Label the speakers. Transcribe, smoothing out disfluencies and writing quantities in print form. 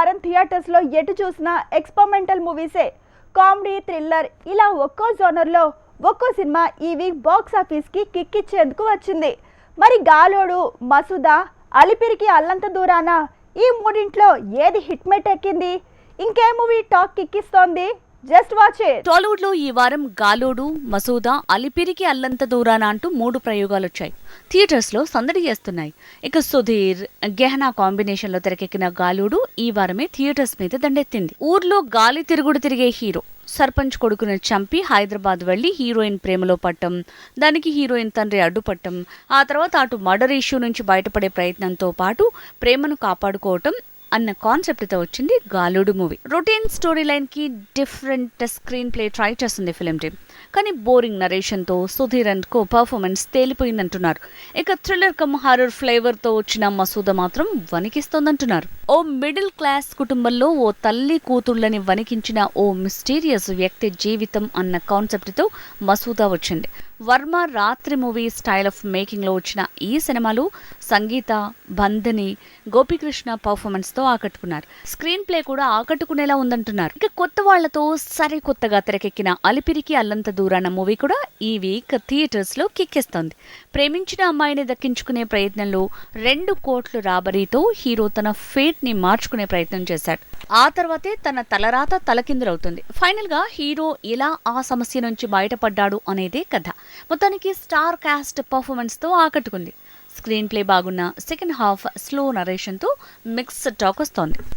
Speaker 1: వారం థియేటర్స్లో ఎటు చూసినా ఎక్స్పెరిమెంటల్ మూవీసే. కామెడీ, థ్రిల్లర్ ఇలా ఒక్కో జోనర్లో ఒక్కో సినిమా ఈ వీక్ బాక్స్ ఆఫీస్కి కిక్కిచ్చేందుకు వచ్చింది. మరి గాలోడు, మసూదా, అలిపిరికి అల్లంత దూరాన ఈ మూడింట్లో ఏది హిట్ మేట్ ఎక్కింది? ఇంకే మూవీ టాక్ కిక్కిస్తోంది? Just watch it.
Speaker 2: టాలీవుడ్ లో ఈ వారం గాలోడు, మసూదా, అలిపిరికి అల్లంత దూరాన అంటూ 3 ప్రయోగాలు వచ్చాయి. థియేటర్స్ లో సందడి చేస్తున్నాయి. ఇక సుధీర్, గెహనా కాంబినేషన్ లో తెరకెక్కిన గాలోడు ఈ వారమే థియేటర్స్ మీద దండెత్తింది. ఊర్లో గాలి తిరుగుడు తిరిగే హీరో సర్పంచ్ కొడుకును చంపి హైదరాబాద్ వెళ్లి హీరోయిన్ ప్రేమలో పట్టం, దానికి హీరోయిన్ తండ్రి అడ్డుపట్టం, ఆ తర్వాత అటు మర్డర్ ఇష్యూ నుంచి బయటపడే ప్రయత్నంతో పాటు ప్రేమను కాపాడుకోవటం అన్న కాన్సెప్ట్ తో వచ్చింది Galodu movie. Routine story line కి డిఫరెంట్ స్క్రీన్ ప్లే ట్రై చేస్తుంది ఫిలిం టీమ్. కానీ బోరింగ్ నరేషన్ తో సుధీర్ అండ్ కో పర్ఫార్మెన్స్ తేలిపోయిందంటున్నారు. ఇక థ్రిల్లర్ కమ్ హారర్ ఫ్లేవర్ తో వచ్చిన మసూద మాత్రం వణికిస్తోందంటున్నారు. ఓ మిడిల్ క్లాస్ కుటుంబంలో ఓ తల్లి కూతుళ్లని వణికించిన ఓ మిస్టీరియస్ వ్యక్తి జీవితం అన్న కాన్సెప్ట్ తో మసూదా వచ్చింది. వర్మ రాత్రి మూవీ స్టైల్ ఆఫ్ మేకింగ్ లో వచ్చిన ఈ సినిమాలు సంగీత, బంధని, గోపికృష్ణ పర్ఫార్మెన్స్ తో ఆకట్టుకున్నారు. స్క్రీన్ ప్లే కూడా ఆకట్టుకునేలా ఉందంటున్నారు. ఇక కొత్త వాళ్లతో సరికొత్తగా తెరకెక్కిన అలిపిరికి అల్లంత దూరాన మూవీ కూడా ఈ వీక్ థియేటర్స్ లో కిక్కిస్తోంది. ప్రేమించిన అమ్మాయిని దక్కించుకునే ప్రయత్నంలో 2 కోట్ల రాబరీతో హీరో తన ఫేట్ ని మార్చుకునే ప్రయత్నం చేశాడు. ఆ తర్వాతే తన తలరాత తలకిందులవుతుంది. ఫైనల్ గా హీరో ఎలా ఆ సమస్య నుంచి బయటపడ్డాడు అనేదే కథ. మొత్తానికి స్టార్ కాస్ట్ పర్ఫార్మెన్స్ తో ఆకట్టుకుంది. స్క్రీన్ ప్లే బాగున్న సెకండ్ హాఫ్ స్లో నరేషన్ తో మిక్స్ టాక్ వస్తోంది.